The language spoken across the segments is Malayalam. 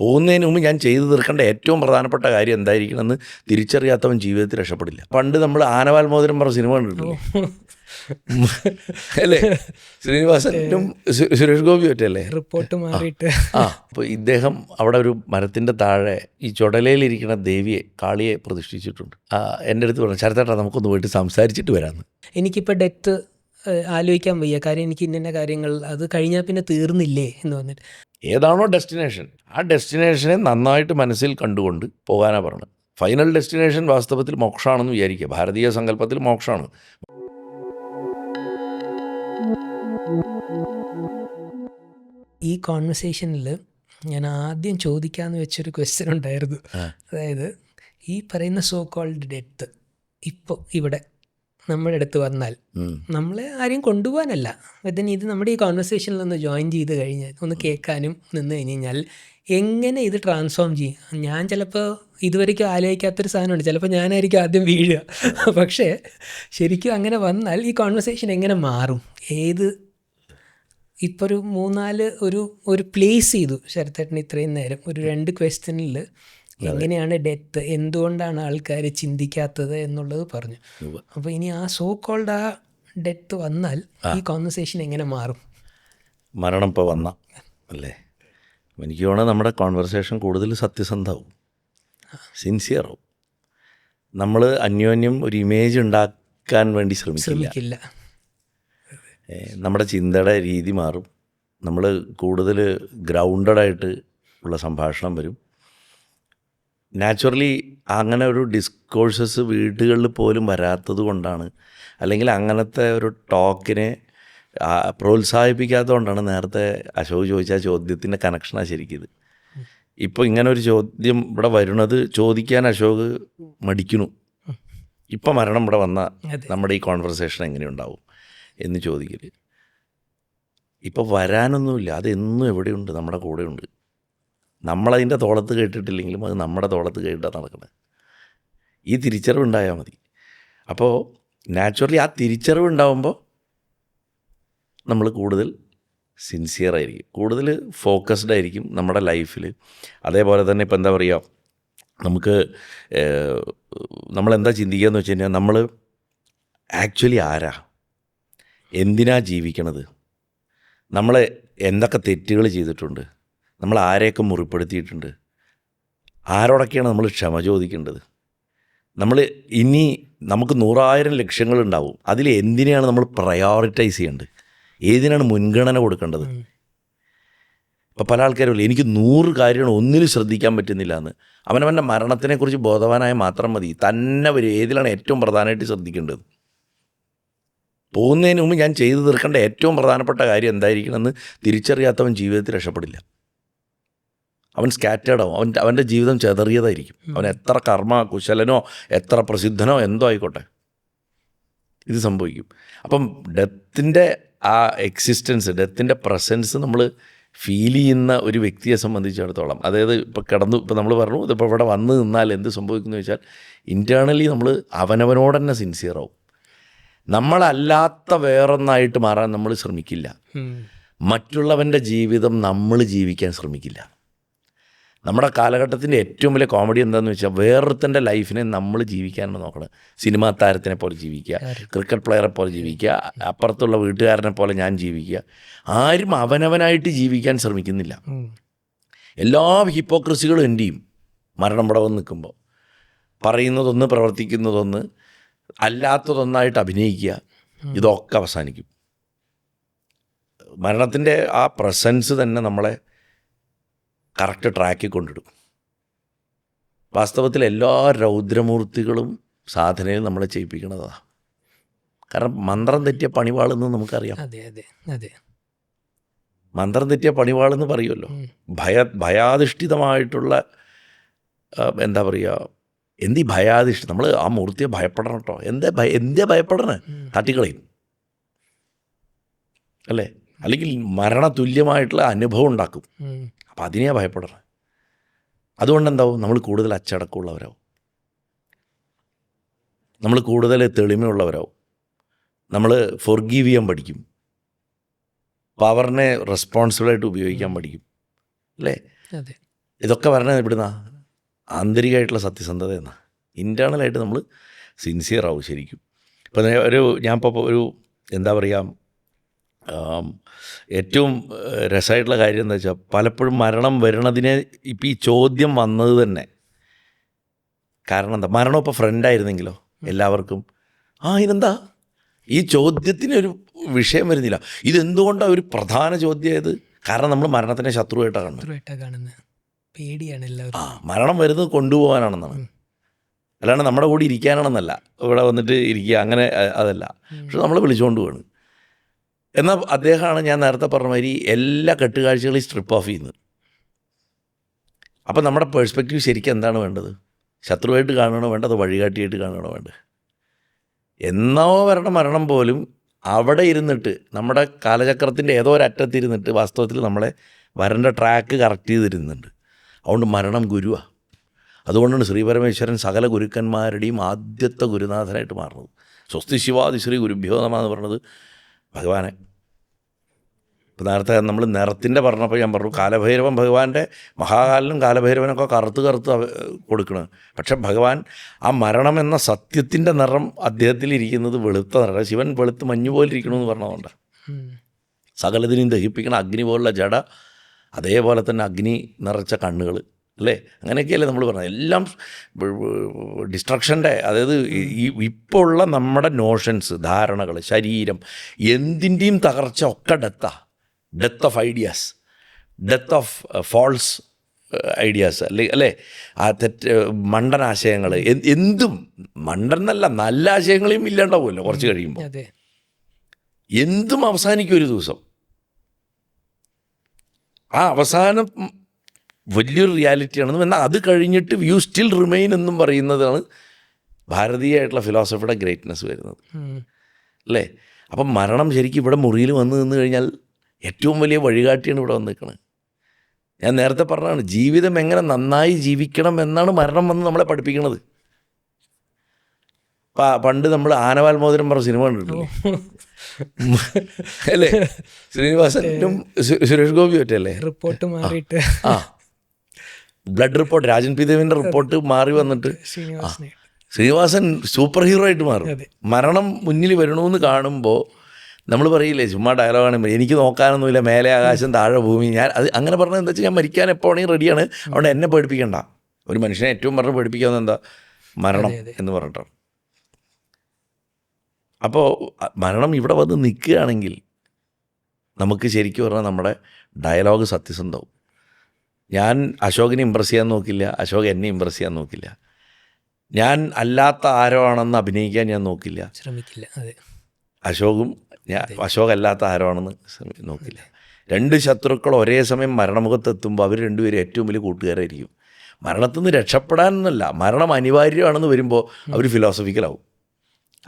പോകുന്നതിന് മുമ്പ് ഞാൻ ചെയ്തു തീർക്കേണ്ട ഏറ്റവും പ്രധാനപ്പെട്ട കാര്യം എന്തായിരിക്കണമെന്ന് തിരിച്ചറിയാത്തവൻ ജീവിതത്തിൽ രക്ഷപ്പെടില്ല. പണ്ട് നമ്മൾ ആനവാൽ മോതിരം പറഞ്ഞ സിനിമ കണ്ടിട്ടില്ലേ? അല്ലേ, ശ്രീനിവാസനും സുരേഷ് ഗോപി ഒറ്റല്ലേ റിപ്പോർട്ട് മാറിയിട്ട്. അപ്പോൾ ഇദ്ദേഹം അവിടെ ഒരു മരത്തിൻ്റെ താഴെ ഈ ചുടലയിലിരിക്കുന്ന ദേവിയെ, കാളിയെ പ്രതിഷ്ഠിച്ചിട്ടുണ്ട്. എൻ്റെ അടുത്ത് പറഞ്ഞു, ശരത്തേട്ടാ നമുക്കൊന്ന് പോയിട്ട് സംസാരിച്ചിട്ട് വരാമെന്ന്. എനിക്കിപ്പോൾ ഡെത്ത് ആലോചിക്കാൻ വയ്യ, കാര്യം എനിക്ക് ഇന്ന കാര്യങ്ങൾ അത് കഴിഞ്ഞാൽ പിന്നെ തീർന്നില്ലേ എന്ന് പറഞ്ഞിട്ട്. ഏതാണോ ഡെസ്റ്റിനേഷൻ, ആ ഡെസ്റ്റിനേഷനെ നന്നായിട്ട് മനസ്സിൽ കണ്ടുകൊണ്ട് പോകാനാണ് പറഞ്ഞത്. ഫൈനൽ ഡെസ്റ്റിനേഷൻ വാസ്തവത്തിൽ മോക്ഷമാണെന്ന് വിചാരിക്കുക. ഭാരതീയ സങ്കല്പത്തിൽ മോക്ഷമാണ്. ഈ കോൺവെർസേഷനിൽ ഞാൻ ആദ്യം ചോദിക്കാമെന്ന് വെച്ചൊരു ക്വസ്റ്റ്യൻ ഉണ്ടായിരുന്നു. അതായത് ഈ പറയുന്ന സോ കോൾഡ് ഡെത്ത് ഇപ്പോൾ ഇവിടെ നമ്മുടെ അടുത്ത് വന്നാൽ നമ്മളെ ആരെയും കൊണ്ടുപോകാനല്ല, then ഇത് നമ്മുടെ ഈ കോൺവെർസേഷനിൽ ഒന്ന് ജോയിൻ ചെയ്ത് കഴിഞ്ഞാൽ ഒന്ന് കേൾക്കാനും നിന്ന് കഴിഞ്ഞാൽ എങ്ങനെ ഇത് ട്രാൻസ്ഫോം ചെയ്യും. ഞാൻ ചിലപ്പോൾ ഇതുവരെയ്ക്കും ആലോചിക്കാത്തൊരു സാധനമുണ്ട്, ചിലപ്പോൾ ഞാനായിരിക്കും ആദ്യം വീഴുക. പക്ഷേ ശരിക്കും അങ്ങനെ വന്നാൽ ഈ കോൺവെർസേഷൻ എങ്ങനെ മാറും? ഏത് ഇപ്പോൾ ഒരു 3-4 ഒരു പ്ലേസ് ചെയ്തു ശരത്തേട്ടൻ ഇത്രയും നേരം ഒരു 2 ക്വസ്റ്റ്യനിൽ എങ്ങനെയാണ് ഡെത്ത്, എന്തുകൊണ്ടാണ് ആൾക്കാർ ചിന്തിക്കാത്തത് എന്നുള്ളത് പറഞ്ഞു. അപ്പോൾ ഇനി ആ സോ കോൾഡ് ആ ഡെത്ത് വന്നാൽ ഈ കോൺവെർസേഷൻ എങ്ങനെ മാറും? മരണം ഇപ്പോൾ വന്ന അല്ലേ, എനിക്ക് തോന്നുന്നത് നമ്മുടെ കോൺവെർസേഷൻ കൂടുതൽ സത്യസന്ധമാവും, സിൻസിയറാവും. നമ്മൾ അന്യോന്യം ഒരു ഇമേജ് ഉണ്ടാക്കാൻ വേണ്ടി ശ്രമിക്കില്ല. നമ്മുടെ ചിന്തയുടെ രീതി മാറും. നമ്മൾ കൂടുതൽ ഗ്രൗണ്ടഡായിട്ട് ഉള്ള സംഭാഷണം വരും. നാച്ചുറലി അങ്ങനെ ഒരു ഡിസ്കോഴ്സസ് വീടുകളിൽ പോലും വരാത്തത് കൊണ്ടാണ്, അല്ലെങ്കിൽ അങ്ങനത്തെ ഒരു ടോക്കിനെ പ്രോത്സാഹിപ്പിക്കാത്തത് കൊണ്ടാണ് നേരത്തെ അശോക് ചോദിച്ച ചോദ്യത്തിൻ്റെ കണക്ഷനാണ് ശരിക്കിത്. ഇപ്പോൾ ഇങ്ങനെ ഒരു ചോദ്യം ഇവിടെ വരുന്നത് ചോദിക്കാൻ അശോക് മടിക്കുന്നു. ഇപ്പം മരണം ഇവിടെ വന്ന നമ്മുടെ ഈ കോൺവെർസേഷൻ എങ്ങനെയുണ്ടാവും എന്ന് ചോദിക്കൽ. ഇപ്പോൾ വരാനൊന്നുമില്ല, അതെന്നും എവിടെയുണ്ട്, നമ്മുടെ കൂടെയുണ്ട്. നമ്മളതിൻ്റെ തോളത്ത് കേട്ടിട്ടില്ലെങ്കിലും അത് നമ്മുടെ തോളത്ത് കേട്ടിട്ടാണ് നടക്കുന്നത്. ഈ തിരിച്ചറിവുണ്ടായാൽ മതി. അപ്പോൾ നാച്ചുറലി ആ തിരിച്ചറിവുണ്ടാകുമ്പോൾ നമ്മൾ കൂടുതൽ സിൻസിയറായിരിക്കും, കൂടുതൽ ഫോക്കസ്ഡ് ആയിരിക്കും നമ്മുടെ ലൈഫിൽ. അതേപോലെ തന്നെ ഇപ്പം എന്താ പറയുക, നമുക്ക് നമ്മളെന്താ ചിന്തിക്കുക എന്ന് വെച്ച് കഴിഞ്ഞാൽ നമ്മൾ ആക്ച്വലി ആരാ, എന്തിനാ ജീവിക്കണത്, നമ്മൾ എന്തൊക്കെ തെറ്റുകൾ ചെയ്തിട്ടുണ്ട്, നമ്മൾ ആരെയൊക്കെ മുറിപ്പെടുത്തിയിട്ടുണ്ട്, ആരോടൊക്കെയാണ് നമ്മൾ ക്ഷമ ചോദിക്കേണ്ടത്, നമ്മൾ ഇനി നമുക്ക് 100,000 ലക്ഷ്യങ്ങളുണ്ടാവും, അതിൽ എന്തിനെയാണ് നമ്മൾ പ്രയോറിറ്റൈസ് ചെയ്യേണ്ടത്, ഏതിനാണ് മുൻഗണന കൊടുക്കേണ്ടത്. ഇപ്പോൾ പല ആൾക്കാരും എനിക്ക് 100 കാര്യങ്ങൾ ഒന്നിനും ശ്രദ്ധിക്കാൻ പറ്റുന്നില്ല എന്ന്. അവനവൻ്റെ മരണത്തിനെക്കുറിച്ച് ബോധവാനായ മാത്രം മതി തന്നെ വരും ഏതിലാണ് ഏറ്റവും പ്രധാനമായിട്ട് ശ്രദ്ധിക്കേണ്ടത്. പോകുന്നതിന് മുമ്പ് ഞാൻ ചെയ്തു തീർക്കേണ്ട ഏറ്റവും പ്രധാനപ്പെട്ട കാര്യം എന്തായിരിക്കണമെന്ന് തിരിച്ചറിയാത്തവൻ ജീവിതത്തിൽ രക്ഷപ്പെടില്ല. അവൻ സ്കാറ്റേർഡാവും, അവൻ്റെ ജീവിതം ചെതറിയതായിരിക്കും. അവൻ എത്ര കർമ്മ കുശലനോ എത്ര പ്രസിദ്ധനോ എന്തോ ആയിക്കോട്ടെ, ഇത് സംഭവിക്കും. അപ്പം ഡെത്തിൻ്റെ ആ എക്സിസ്റ്റൻസ്, ഡെത്തിൻ്റെ പ്രസൻസ് നമ്മൾ ഫീൽ ചെയ്യുന്ന ഒരു വ്യക്തിയെ സംബന്ധിച്ചിടത്തോളം, അതായത് ഇപ്പോൾ നമ്മൾ പറഞ്ഞു ഇതിപ്പോൾ ഇവിടെ വന്ന് നിന്നാൽ എന്ത് സംഭവിക്കുന്നു വെച്ചാൽ ഇൻറ്റേർണലി നമ്മൾ അവനവനോട് തന്നെ സിൻസിയറാവും. നമ്മളല്ലാത്ത വേറൊന്നായിട്ട് മാറാൻ നമ്മൾ ശ്രമിക്കില്ല. മറ്റുള്ളവൻ്റെ ജീവിതം നമ്മൾ ജീവിക്കാൻ ശ്രമിക്കില്ല. നമ്മുടെ കാലഘട്ടത്തിൻ്റെ ഏറ്റവും വലിയ കോമഡി എന്താണെന്ന് വെച്ചാൽ വേറൊരുത്തൻ്റെ ലൈഫിനെ നമ്മൾ ജീവിക്കാനാണ് നോക്കണം. സിനിമാ താരത്തിനെ പോലെ ജീവിക്കുക, ക്രിക്കറ്റ് പ്ലെയറെ പോലെ ജീവിക്കുക, അപ്പുറത്തുള്ള വീട്ടുകാരനെ പോലെ ഞാൻ ജീവിക്കുക. ആരും അവനവനായിട്ട് ജീവിക്കാൻ ശ്രമിക്കുന്നില്ല. എല്ലാ ഹിപ്പോക്രസികളും എന്ത് ചെയ്യും, മരണം ഇവിടെ വന്ന് നിൽക്കുമ്പോൾ പറയുന്നതൊന്ന് പ്രവർത്തിക്കുന്നതൊന്ന് അല്ലാത്തതൊന്നായിട്ട് അഭിനയിക്കുക, ഇതൊക്കെ അവസാനിക്കും. മരണത്തിൻ്റെ ആ പ്രസൻസ് തന്നെ നമ്മളെ കറക്റ്റ് ട്രാക്കിൽ കൊണ്ടിടും. വാസ്തവത്തിൽ എല്ലാ രൗദ്രമൂർത്തികളും സാധനയിൽ നമ്മളെ ചെയ്യിപ്പിക്കണതാണ്. കാരണം മന്ത്രം തെറ്റിയ പണിവാളെന്ന് നമുക്കറിയാം. മന്ത്രം തെറ്റിയ പണിവാളെന്ന് പറയുമല്ലോ. ഭയാധിഷ്ഠിതമായിട്ടുള്ള എന്താ പറയുക, എന്ത് ഭയാധിഷ്ഠിതം, നമ്മൾ ആ മൂർത്തിയെ ഭയപ്പെടണം കേട്ടോ. എന്തേ ഭയപ്പെടണേ, തട്ടിക്കളയും അല്ലേ, അല്ലെങ്കിൽ മരണതുല്യമായിട്ടുള്ള അനുഭവം ഉണ്ടാക്കും. അപ്പം അതിനെയാണ് ഭയപ്പെടണം. അതുകൊണ്ട് എന്താവും, നമ്മൾ കൂടുതൽ അച്ചടക്കമുള്ളവരാവും, നമ്മൾ കൂടുതൽ തെളിമയുള്ളവരാവും, നമ്മൾ ഫോർഗീവ് ചെയ്യാൻ പഠിക്കും, പവറിനെ റെസ്പോൺസിബിളായിട്ട് ഉപയോഗിക്കാൻ പഠിക്കും അല്ലേ. ഇതൊക്കെ പറഞ്ഞത് ഇവിടുന്ന ആന്തരികമായിട്ടുള്ള സത്യസന്ധത എന്നാ. ഇൻറ്റേർണലായിട്ട് നമ്മൾ സിൻസിയറാവും ശരിക്കും. ഇപ്പം ഞാനിപ്പോൾ ഒരു എന്താ പറയുക, ഏറ്റവും രസമായിട്ടുള്ള കാര്യം എന്താ വെച്ചാൽ പലപ്പോഴും മരണം വരണതിനെ ഇപ്പം ഈ ചോദ്യം വന്നത് തന്നെ കാരണം എന്താ, മരണം ഇപ്പോൾ ഫ്രണ്ടായിരുന്നെങ്കിലോ എല്ലാവർക്കും ഇതെന്താ ഈ ചോദ്യത്തിനൊരു വിഷയം വരുന്നില്ല. ഇതെന്തുകൊണ്ടാണ് ഒരു പ്രധാന ചോദ്യമായത്? കാരണം നമ്മൾ മരണത്തിനെ ശത്രുവായിട്ടാണ് കാണുന്നത്. പേടിയാണ് എല്ലാവരും. മരണം വരുന്നത് കൊണ്ടുപോകാനാണെന്നാണ്, അല്ലാണ്ട് നമ്മുടെ കൂടെ ഇരിക്കാനാണെന്നല്ല. ഇവിടെ വന്നിട്ട് ഇരിക്കുക അങ്ങനെ അതല്ല. പക്ഷെ നമ്മൾ വിളിച്ചുകൊണ്ട് പോവാണ്. എന്നാൽ അദ്ദേഹമാണ് ഞാൻ നേരത്തെ പറഞ്ഞ മാതിരി എല്ലാ കെട്ടുകാഴ്ചകളും സ്ട്രിപ്പ് ഓഫ് ചെയ്യുന്നത്. അപ്പം നമ്മുടെ പേഴ്സ്പെക്റ്റീവ് ശരിക്കും എന്താണ് വേണ്ടത്? ശത്രുവായിട്ട് കാണണോ വേണ്ടത്, അത് വഴികാട്ടിയായിട്ട് കാണണോ വേണ്ടത്? എന്നോ വരണ മരണം പോലും അവിടെ ഇരുന്നിട്ട് നമ്മുടെ കാലചക്രത്തിൻ്റെ ഏതോ ഒരറ്റത്തിരുന്നിട്ട് വാസ്തവത്തിൽ നമ്മളെ വരേണ്ട ട്രാക്ക് കറക്റ്റ് ചെയ്തിരുന്നുണ്ട്. അതുകൊണ്ട് മരണം ഗുരുവാണ്. അതുകൊണ്ടാണ് ശ്രീപരമേശ്വരൻ സകല ഗുരുക്കന്മാരുടെയും ആദ്യത്തെ ഗുരുനാഥനായിട്ട് മാറുന്നത്. സ്വസ്തി ശിവാദി ശ്രീ ഗുരുഭ്യോ നമഃ എന്ന് പറഞ്ഞത് ഭഗവാനെ. ഇപ്പോൾ നേരത്തെ നമ്മൾ നിറത്തിൻ്റെ പറഞ്ഞപ്പോൾ ഞാൻ പറഞ്ഞു, കാലഭൈരവൻ ഭഗവാന്റെ മഹാകാലനും കാലഭൈരവനൊക്കെ കറുത്ത് കൊടുക്കണം. പക്ഷെ ഭഗവാൻ ആ മരണം എന്ന സത്യത്തിൻ്റെ നിറം അദ്ദേഹത്തിൽ ഇരിക്കുന്നത് വെളുത്ത നിറം. ശിവൻ വെളുത്ത് മഞ്ഞ് പോലെ ഇരിക്കണമെന്ന് പറഞ്ഞതുകൊണ്ട് സകലതിനെയും ദഹിപ്പിക്കണം അഗ്നി പോലുള്ള ജട, അതേപോലെ തന്നെ അഗ്നി നിറച്ച കണ്ണുകൾ, അല്ലേ? അങ്ങനെയൊക്കെയല്ലേ നമ്മൾ പറഞ്ഞത്. എല്ലാം ഡിസ്ട്രക്ഷൻ്റെ, അതായത് ഇപ്പോൾ ഉള്ള നമ്മുടെ നോഷൻസ്, ധാരണകൾ, ശരീരം, എന്തിൻ്റെയും തകർച്ച ഒക്കെ death of ideas, death of false ideas, അല്ലേ? ആ മണ്ടനാശയങ്ങൾ, എന്തും മണ്ടൻ എന്നല്ല, നല്ല ആശയങ്ങളെയും ഇല്ലാണ്ടാവുമല്ലോ കുറച്ച് കഴിയുമ്പോൾ. എന്തും അവസാനിക്കും ഒരു ദിവസം. ആ അവസാനം വലിയൊരു റിയാലിറ്റിയാണെന്നും എന്നാൽ അത് കഴിഞ്ഞിട്ട് യു സ്റ്റിൽ റിമെയിൻ എന്നും പറയുന്നതാണ് ഭാരതീയമായിട്ടുള്ള ഫിലോസഫിയുടെ ഗ്രേറ്റ്നെസ് വരുന്നത്, അല്ലേ? അപ്പം മരണം ശരിക്കും ഇവിടെ മുറിയിൽ വന്ന് നിന്ന് കഴിഞ്ഞാൽ ഏറ്റവും വലിയ വഴികാട്ടിയാണ് ഇവിടെ വന്ന് നിൽക്കുന്നത്. ഞാൻ നേരത്തെ പറഞ്ഞതാണ്, ജീവിതം എങ്ങനെ നന്നായി ജീവിക്കണം എന്നാണ് മരണം വന്ന് നമ്മളെ പഠിപ്പിക്കുന്നത്. പണ്ട് നമ്മൾ ആനവാൽമോദനം പറഞ്ഞ സിനിമ കണ്ടിട്ടില്ലേ, അല്ലേ? ശ്രീനിവാസനും സുരേഷ് ഗോപി ഒറ്റല്ലേ റിപ്പോർട്ട് മാറിയിട്ട്, ബ്ലഡ് റിപ്പോർട്ട്, രാജൻ പി ദേവിൻ്റെ റിപ്പോർട്ട് മാറി വന്നിട്ട് ശ്രീനിവാസൻ സൂപ്പർ ഹീറോ ആയിട്ട് മാറും. മരണം മുന്നിൽ വരണമെന്ന് കാണുമ്പോൾ നമ്മൾ പറയില്ലേ, ചുമ്മാ ഡയലോഗാണ്, എനിക്ക് നോക്കാനൊന്നുമില്ല, മേലെ ആകാശം താഴെ ഭൂമി. ഞാൻ അത് അങ്ങനെ പറഞ്ഞത് എന്താ വെച്ചാൽ ഞാൻ മരിക്കാൻ എപ്പോഴാണെങ്കിൽ റെഡിയാണ്, അതുകൊണ്ട് എന്നെ പേടിപ്പിക്കണ്ട. ഒരു മനുഷ്യനെ ഏറ്റവും പറഞ്ഞ് പേടിപ്പിക്കാവുന്ന എന്താ? മരണം എന്ന് പറഞ്ഞിട്ടാണ്. അപ്പോൾ മരണം ഇവിടെ വന്ന് നിൽക്കുകയാണെങ്കിൽ നമുക്ക് ശരിക്കും പറഞ്ഞാൽ നമ്മുടെ ഡയലോഗ് സത്യസന്ധവും. ഞാൻ അശോകിനെ ഇമ്പ്രസ് ചെയ്യാൻ നോക്കില്ല, അശോക് എന്നെ ഇമ്പ്രസ് ചെയ്യാൻ നോക്കില്ല. ഞാൻ അല്ലാത്ത ആരോ ആണെന്ന് അഭിനയിക്കാൻ ഞാൻ നോക്കില്ല, ശ്രമിക്കില്ല. അശോകും അശോക് അല്ലാത്ത ആരോ ആണെന്ന് നോക്കില്ല. രണ്ട് ശത്രുക്കൾ ഒരേ സമയം മരണമുഖത്തെത്തുമ്പോൾ അവർ രണ്ടുപേരും ഏറ്റവും വലിയ കൂട്ടുകാരായിരിക്കും. മരണത്തിൽ നിന്ന് രക്ഷപ്പെടാനൊന്നുമല്ല, മരണം അനിവാര്യമാണെന്ന് വരുമ്പോൾ അവർ ഫിലോസഫിക്കലാവും.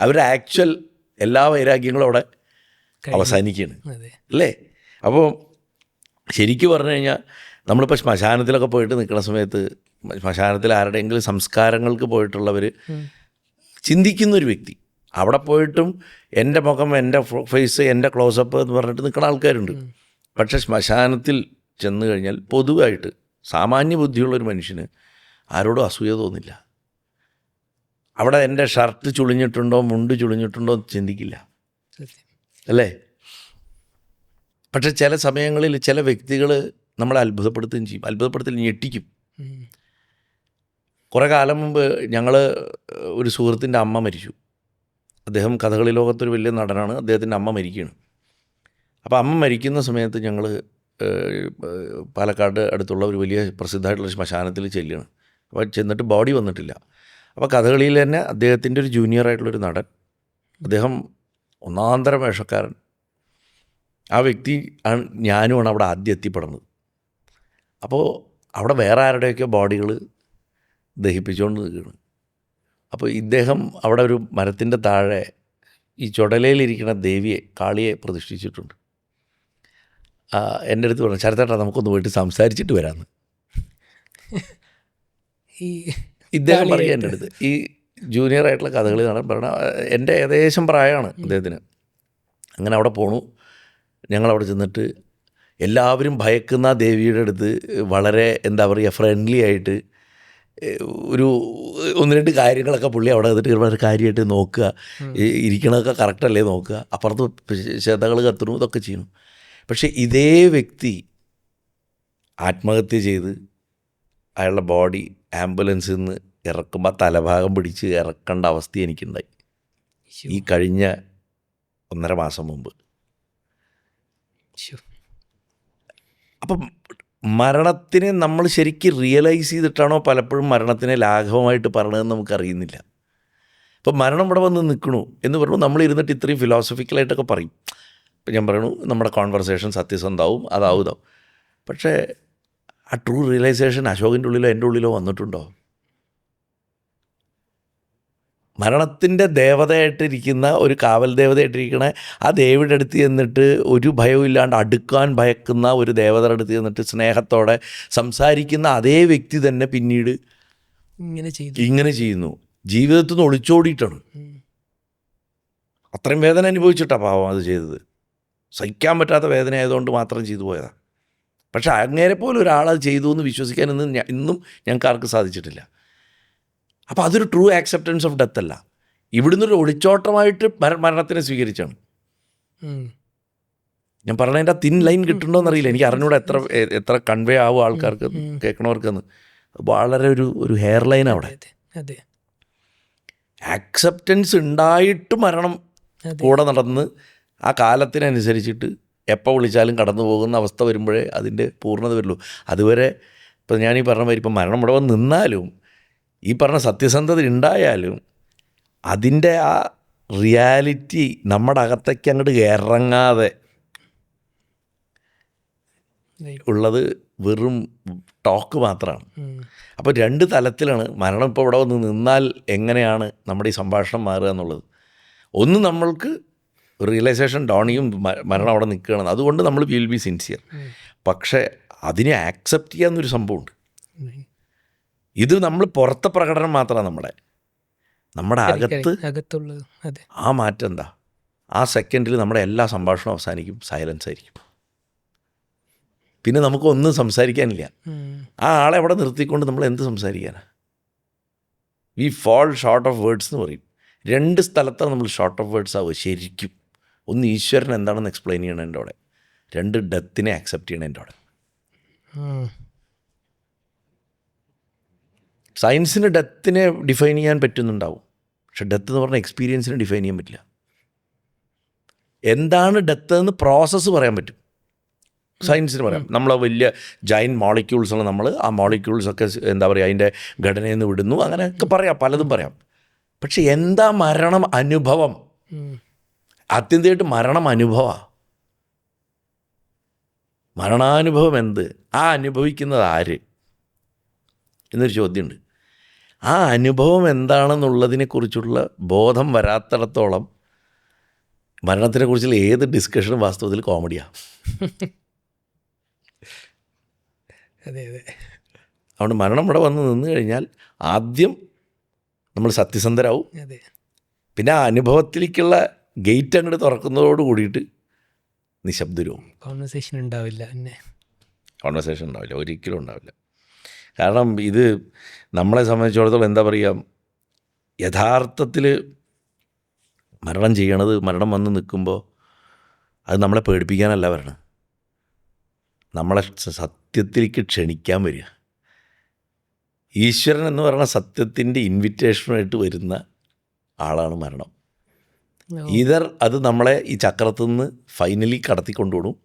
അവരുടെ ആക്ച്വൽ എല്ലാ വൈരാഗ്യങ്ങളും അവിടെ അവസാനിക്കുകയാണ്, അല്ലേ? അപ്പോൾ ശരിക്കും പറഞ്ഞു കഴിഞ്ഞാൽ നമ്മളിപ്പോൾ ശ്മശാനത്തിലൊക്കെ പോയിട്ട് നിൽക്കുന്ന സമയത്ത്, ശ്മശാനത്തിൽ ആരുടെയെങ്കിലും സംസ്കാരങ്ങൾക്ക് പോയിട്ടുള്ളവർ ചിന്തിക്കുന്നൊരു വ്യക്തി, അവിടെ പോയിട്ടും എൻ്റെ മുഖം, എൻ്റെ ഫേസ്, എൻ്റെ ക്ലോസപ്പ് എന്ന് പറഞ്ഞിട്ട് നിൽക്കുന്ന ആൾക്കാരുണ്ട്. പക്ഷേ ശ്മശാനത്തിൽ ചെന്ന് കഴിഞ്ഞാൽ പൊതുവായിട്ട് സാമാന്യ ബുദ്ധിയുള്ളൊരു മനുഷ്യന് ആരോടും അസൂയ തോന്നില്ല. അവിടെ എൻ്റെ ഷർട്ട് ചുളിഞ്ഞിട്ടുണ്ടോ, മുണ്ട് ചുളിഞ്ഞിട്ടുണ്ടോ എന്ന് ചിന്തിക്കില്ല, അല്ലേ? പക്ഷെ ചില സമയങ്ങളിൽ ചില വ്യക്തികൾ നമ്മളെ അത്ഭുതപ്പെടുത്തുകയും ചെയ്യും, അത്ഭുതപ്പെടുത്തി ഞെട്ടിക്കും. കുറേ കാലം മുമ്പ് ഞങ്ങൾ ഒരു സുഹൃത്തിൻ്റെ അമ്മ മരിച്ചു. അദ്ദേഹം കഥകളി ലോകത്തൊരു വലിയ നടനാണ്, അദ്ദേഹത്തിൻ്റെ അമ്മ മരിക്കുകയാണ്. അപ്പോൾ അമ്മ മരിക്കുന്ന സമയത്ത് ഞങ്ങൾ പാലക്കാട് അടുത്തുള്ള ഒരു വലിയ പ്രസിദ്ധമായിട്ടുള്ള ശ്മശാനത്തിൽ ചെല്ലുകയാണ്. അപ്പോൾ ചെന്നിട്ട് ബോഡി വന്നിട്ടില്ല. അപ്പോൾ കഥകളിയിൽ തന്നെ അദ്ദേഹത്തിൻ്റെ ഒരു ജൂനിയറായിട്ടുള്ളൊരു നടൻ, അദ്ദേഹം ഒന്നാന്തരം വേഷക്കാരൻ, ആ വ്യക്തി ആണ്, ഞാനുമാണ് അവിടെ ആദ്യം എത്തിപ്പെടുന്നത്. അപ്പോൾ അവിടെ വേറെ ആരുടെയൊക്കെ ബോഡികൾ ദഹിപ്പിച്ചുകൊണ്ട് നിൽക്കുകയാണ്. അപ്പോൾ ഇദ്ദേഹം അവിടെ ഒരു മരത്തിൻ്റെ താഴെ ഈ ചുടലയിലിരിക്കുന്ന ദേവിയെ, കാളിയെ പ്രതിഷ്ഠിച്ചിട്ടുണ്ട്. എൻ്റെ അടുത്ത് പറഞ്ഞു, ശരത്തേട്ടാ നമുക്കൊന്ന് പോയിട്ട് സംസാരിച്ചിട്ട് വരാമെന്ന് ഇദ്ദേഹം പറയുക എൻ്റെ അടുത്ത്. ഈ ജൂനിയറായിട്ടുള്ള കഥകളി നടൻ പറഞ്ഞ എൻ്റെ ഏകദേശം പ്രായമാണ് അദ്ദേഹത്തിന്. അങ്ങനെ അവിടെ പോണു. ഞങ്ങളവിടെ ചെന്നിട്ട് എല്ലാവരും ഭയക്കുന്ന ദേവിയുടെ അടുത്ത് വളരെ എന്താ പറയുക ഫ്രണ്ട്ലി ആയിട്ട് ഒരു 1-2 കാര്യങ്ങളൊക്കെ പുള്ളി അവിടെ വന്നിട്ട് വളരെ കാര്യമായിട്ട് നോക്കുക, ഇരിക്കണതൊക്കെ കറക്റ്റല്ലേ നോക്കുക, അപ്പുറത്ത് ശ്രദ്ധകൾ കത്തുന്നു, ഇതൊക്കെ ചെയ്യുന്നു. പക്ഷേ ഇതേ വ്യക്തി ആത്മഹത്യ ചെയ്ത് അയാളുടെ ബോഡി ആംബുലൻസിൽ നിന്ന് ഇറക്കുമ്പോൾ തലഭാഗം പിടിച്ച് ഇറക്കേണ്ട അവസ്ഥ എനിക്കുണ്ടായി ഈ കഴിഞ്ഞ 1.5 മാസം മുമ്പ്. അപ്പം മരണത്തിനെ നമ്മൾ ശരിക്കും റിയലൈസ് ചെയ്തിട്ടാണോ പലപ്പോഴും മരണത്തിനെ ലാഘവമായിട്ട് പറയണതെന്ന് നമുക്കറിയുന്നില്ല. ഇപ്പം മരണം ഇവിടെ വന്ന് നിൽക്കണു എന്ന് പറഞ്ഞു നമ്മൾ ഇരുന്നിട്ട് ഇത്രയും ഫിലോസഫിക്കലായിട്ടൊക്കെ പറയും. ഇപ്പം ഞാൻ പറയണു നമ്മുടെ കോൺവെർസേഷൻ സത്യസന്ധമാവും, അതാവും. പക്ഷേ ആ ട്രൂ റിയലൈസേഷൻ അശോകിൻ്റെ ഉള്ളിലോ എൻ്റെ ഉള്ളിലോ വന്നിട്ടുണ്ടോ? മരണത്തിൻ്റെ ദേവതയായിട്ടിരിക്കുന്ന ഒരു കാവൽ ദേവതയായിട്ടിരിക്കണ ആ ദേവിയുടെ അടുത്ത് ചെന്നിട്ട് ഒരു ഭയവും ഇല്ലാണ്ട് അടുക്കാൻ ഭയക്കുന്ന ഒരു ദേവതയുടെ അടുത്ത് ചെന്നിട്ട് സ്നേഹത്തോടെ സംസാരിക്കുന്ന അതേ വ്യക്തി തന്നെ പിന്നീട് ഇങ്ങനെ ചെയ്യുന്നു. ജീവിതത്തിൽ നിന്ന് ഒളിച്ചോടിയിട്ടാണ്. അത്രയും വേദന അനുഭവിച്ചിട്ടാണ് പാവം അത് ചെയ്തത്. സഹിക്കാൻ പറ്റാത്ത വേദന ആയതുകൊണ്ട് മാത്രം ചെയ്തു പോയതാണ്. പക്ഷെ അങ്ങേരെ പോലെ ഒരാളത് ചെയ്തു എന്ന് വിശ്വസിക്കാൻ ഇന്നും ഞങ്ങൾക്ക് ആർക്കും സാധിച്ചിട്ടില്ല. അപ്പോൾ അതൊരു ട്രൂ ആക്സെപ്റ്റൻസ് ഓഫ് ഡെത്ത് അല്ല, ഇവിടുന്ന് ഒരു ഒളിച്ചോട്ടമായിട്ട് മരണത്തിനെ സ്വീകരിച്ചാണ്. ഞാൻ പറഞ്ഞതിൻ്റെ ആ തിൻ ലൈൻ കിട്ടുന്നുണ്ടോയെന്നറിയില്ല, എനിക്ക് അറിഞ്ഞൂടെ എത്ര കൺവേ ആവും ആൾക്കാർക്ക് കേൾക്കണവർക്കെന്ന്. വളരെ ഒരു ഹെയർ ലൈൻ അവിടെ. ആക്സെപ്റ്റൻസ് ഉണ്ടായിട്ട് മരണം കൂടെ നടന്ന് ആ കാലത്തിനനുസരിച്ചിട്ട് എപ്പോൾ വിളിച്ചാലും കടന്നു പോകുന്ന അവസ്ഥ വരുമ്പോഴേ അതിൻ്റെ പൂർണ്ണത വരുള്ളൂ. അതുവരെ ഇപ്പം ഞാനീ പറഞ്ഞ മാതിരി ഇപ്പം മരണം ഇവിടെ വന്ന് നിന്നാലും ഈ പറഞ്ഞ സത്യസന്ധത ഉണ്ടായാലും അതിൻ്റെ ആ റിയാലിറ്റി നമ്മുടെ അകത്തേക്ക് അങ്ങോട്ട് ഇറങ്ങാതെ ഉള്ളത് വെറും ടോക്ക് മാത്രമാണ്. അപ്പോൾ 2 തലത്തിലാണ് മരണം. ഇപ്പോൾ ഇവിടെ വന്ന് നിന്നാൽ എങ്ങനെയാണ് നമ്മുടെ ഈ സംഭാഷണം മാറുക എന്നുള്ളത്. ഒന്ന്, നമ്മൾക്ക് റിയലൈസേഷൻ ഡോണിയും മരണം അവിടെ നിൽക്കുകയാണ്, അതുകൊണ്ട് നമ്മൾ വിൽ ബി സിൻസിയർ. പക്ഷേ അതിനെ ആക്സെപ്റ്റ് ചെയ്യാമെന്നൊരു സംഭവമുണ്ട്. ഇത് നമ്മൾ പുറത്തെ പ്രകടനം മാത്രമാണ്, നമ്മുടെ അകത്തുള്ളത്. ആ മാറ്റം എന്താ? ആ സെക്കൻഡിൽ നമ്മുടെ എല്ലാ സംഭാഷണവും അവസാനിക്കും, സൈലൻസ് ആയിരിക്കും. പിന്നെ നമുക്കൊന്നും സംസാരിക്കാനില്ല. ആ ആളെ അവിടെ നിർത്തിക്കൊണ്ട് നമ്മൾ എന്ത് സംസാരിക്കാനാണ്? We fall short of words എന്ന് പറയും. 2 സ്ഥലത്താണ് നമ്മൾ ഷോർട്ട് ഓഫ് വേർഡ്സ് ആവുക ശരിക്കും. ഒന്ന് ഈശ്വരൻ എന്താണെന്ന് എക്സ്പ്ലെയിൻ ചെയ്യണം എൻ്റെ അവിടെ, 2 ഡെത്തിനെ ആക്സെപ്റ്റ് ചെയ്യണം എൻ്റെ അവിടെ. സയൻസിന് ഡെത്തിനെ ഡിഫൈൻ ചെയ്യാൻ പറ്റുന്നുണ്ടാവും, പക്ഷെ ഡെത്ത് എന്ന് പറഞ്ഞ എക്സ്പീരിയൻസിന് ഡിഫൈൻ ചെയ്യാൻ പറ്റില്ല. എന്താണ് ഡെത്ത് എന്ന് പ്രോസസ്സ് പറയാൻ പറ്റും, സയൻസിന് പറയാം. നമ്മൾ വലിയ ജൈൻറ്റ് മോളിക്യൂൾസാണ്, നമ്മൾ ആ മോളിക്യൂൾസൊക്കെ എന്താ പറയുക അതിൻ്റെ ഘടനയിൽ നിന്ന് വിടുന്നു, അങ്ങനെയൊക്കെ പറയാം, പലതും പറയാം. പക്ഷെ എന്താ മരണം? അനുഭവം. ആത്യന്തികമായിട്ട് മരണം അനുഭവമാണ്. മരണാനുഭവം എന്ത്? ആ അനുഭവിക്കുന്നത് ആര് എന്നൊരു ചോദ്യമുണ്ട്. ആ അനുഭവം എന്താണെന്നുള്ളതിനെക്കുറിച്ചുള്ള ബോധം വരാത്തിടത്തോളം മരണത്തിനെക്കുറിച്ചുള്ള ഏത് ഡിസ്കഷനും വാസ്തവത്തിൽ കോമഡിയാണ്. അതുകൊണ്ട് മരണം ഇവിടെ വന്ന് നിന്ന് കഴിഞ്ഞാൽ ആദ്യം നമ്മൾ സത്യസന്ധരാവും, പിന്നെ ആ അനുഭവത്തിലേക്കുള്ള ഗേറ്റ് അങ്ങോട്ട് തുറക്കുന്നതോട് കൂടിയിട്ട് നിശബ്ദരവും. കോൺവെർസേഷൻ ഉണ്ടാവില്ല, ഒരിക്കലും ഉണ്ടാവില്ല. കാരണം ഇത് നമ്മളെ സംബന്ധിച്ചിടത്തോളം എന്താ പറയുക, യഥാർത്ഥത്തിൽ മരണം ചെയ്യണത്, മരണം വന്ന് നിൽക്കുമ്പോൾ അത് നമ്മളെ പേടിപ്പിക്കാനല്ല വരണം, നമ്മളെ സത്യത്തിലേക്ക് ക്ഷണിക്കാൻ വരിക. ഈശ്വരൻ എന്ന് പറയുന്ന സത്യത്തിൻ്റെ ഇൻവിറ്റേഷനായിട്ട് വരുന്ന ആളാണ് മരണം. ഈതർ അത് നമ്മളെ ഈ ചക്രത്തിൽ നിന്ന് ഫൈനലി കടത്തിക്കൊണ്ടുവിടും,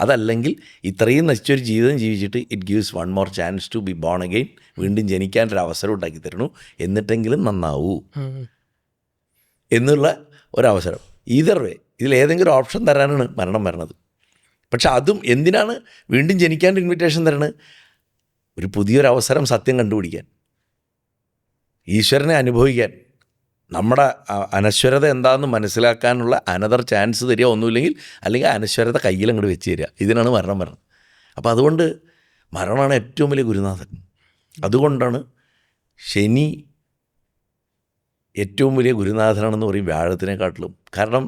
അതല്ലെങ്കിൽ ഇത്രയും നശിച്ചൊരു ജീവിതം ജീവിച്ചിട്ട് it gives 1 more chance to be born again, വീണ്ടും ജനിക്കാനൊരു അവസരം ഉണ്ടാക്കി തരണു, എന്നിട്ടെങ്കിലും നന്നാവൂ എന്നുള്ള ഒരവസരം. ഈതർ വേ ഇതിലേതെങ്കിലും ഓപ്ഷൻ തരാനാണ് മരണം വരണത്. പക്ഷെ അതും എന്തിനാണ് വീണ്ടും ജനിക്കാനൊരു ഇൻവിറ്റേഷൻ തരണത്? ഒരു പുതിയൊരവസരം സത്യം കണ്ടുപിടിക്കാൻ, ഈശ്വരനെ അനുഭവിക്കാൻ, നമ്മുടെ അനശ്വരത എന്താണെന്ന് മനസ്സിലാക്കാനുള്ള അനദർ ചാൻസ് തരിക. ഒന്നുമില്ലെങ്കിൽ അല്ലെങ്കിൽ അനശ്വരത കയ്യിൽ അങ്ങോട്ട് വെച്ച് തരിക. ഇതിനാണ് മരണം വരുന്നത്. അപ്പോൾ അതുകൊണ്ട് മരണമാണ് ഏറ്റവും വലിയ ഗുരുനാഥൻ. അതുകൊണ്ടാണ് ശനി ഏറ്റവും വലിയ ഗുരുനാഥനാണെന്ന് പറയും വ്യാഴത്തിനെക്കാട്ടിലും. കാരണം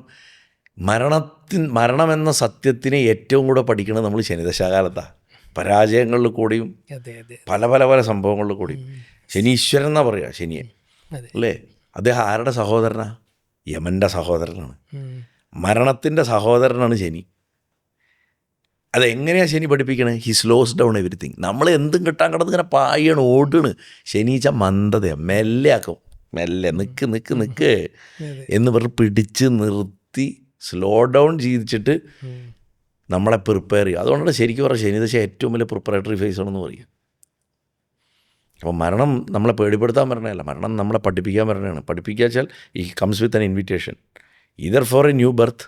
മരണമെന്ന സത്യത്തിനെ ഏറ്റവും കൂടെ പഠിക്കുന്നത് നമ്മൾ ശനിദശാകാലത്താണ്. പരാജയങ്ങളിൽ കൂടിയും അതെ അതെ പല പല പല സംഭവങ്ങളിൽ കൂടിയും. ശനീശ്വരൻ എന്നാ പറയുക ശനിയെ, അതെ. അല്ലേ? അദ്ദേഹം ആരുടെ സഹോദരനാ? യമൻ്റെ സഹോദരനാണ്. മരണത്തിൻ്റെ സഹോദരനാണ് ശനി. അതെങ്ങനെയാണ് ശനി പഠിപ്പിക്കണേ? He slows down everything. നമ്മൾ എന്തും കിട്ടാൻ കിടന്ന് ഇങ്ങനെ പായാണ്, ഓടണ്. ശനിച്ച മന്ദതയാണ്, മെല്ലെ ആക്കും. മെല്ലെ നിക്ക് നിക്ക് നിക്ക് എന്ന് പറഞ്ഞ് പിടിച്ച് നിർത്തി സ്ലോ ഡൗൺ ചെയ്യിച്ചിട്ട് നമ്മളെ പ്രിപ്പയർ ചെയ്യുക. അതുകൊണ്ടാണ് ശരിക്കും പറഞ്ഞാൽ ശനിദശ ഏറ്റവും വലിയ പ്രിപ്പറേറ്ററി ഫേസ് ആണെന്ന് പറയുക. അപ്പോൾ മരണം നമ്മളെ പേടിപ്പെടുത്താൻ വരണമല്ല, മരണം നമ്മളെ പഠിപ്പിക്കാൻ വരണതാണ്. പഠിപ്പിക്കുക വെച്ചാൽ ഈ comes with an invitation either for a new birth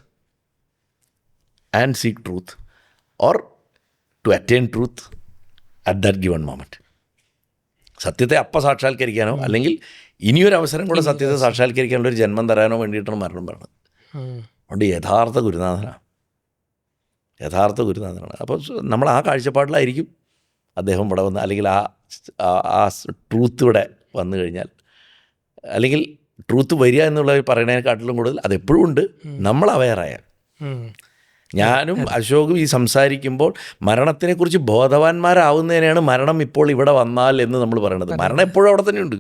and seek truth or to attain truth at that given moment. സത്യത്തെ അപ്പം സാക്ഷാത്കരിക്കാനോ അല്ലെങ്കിൽ ഇനിയൊരു അവസരം കൂടെ സത്യത്തെ സാക്ഷാത്കരിക്കാനുള്ള ഒരു ജന്മം തരാനോ വേണ്ടിയിട്ടാണ് മരണം പറയുന്നത്. അതുകൊണ്ട് യഥാർത്ഥ ഗുരുനാഥനാണ്. അപ്പോൾ നമ്മൾ ആ കാഴ്ചപ്പാടിലായിരിക്കും അദ്ദേഹം ഇവിടെ വന്ന്, അല്ലെങ്കിൽ ആ ട്രൂത്ത് ഇവിടെ വന്നു കഴിഞ്ഞാൽ, അല്ലെങ്കിൽ ട്രൂത്ത് വരിക എന്നുള്ളത് പറയുന്നതിനെക്കാട്ടിലും കൂടുതൽ അതെപ്പോഴും ഉണ്ട്. നമ്മൾ അവെയറായാൽ, ഞാനും അശോകും ഈ സംസാരിക്കുമ്പോൾ മരണത്തിനെക്കുറിച്ച് ബോധവാന്മാരാവുന്നതിനാണ് മരണം ഇപ്പോൾ ഇവിടെ വന്നാൽ എന്ന് നമ്മൾ പറയണത്. മരണം എപ്പോഴും അവിടെ തന്നെയുണ്ട്.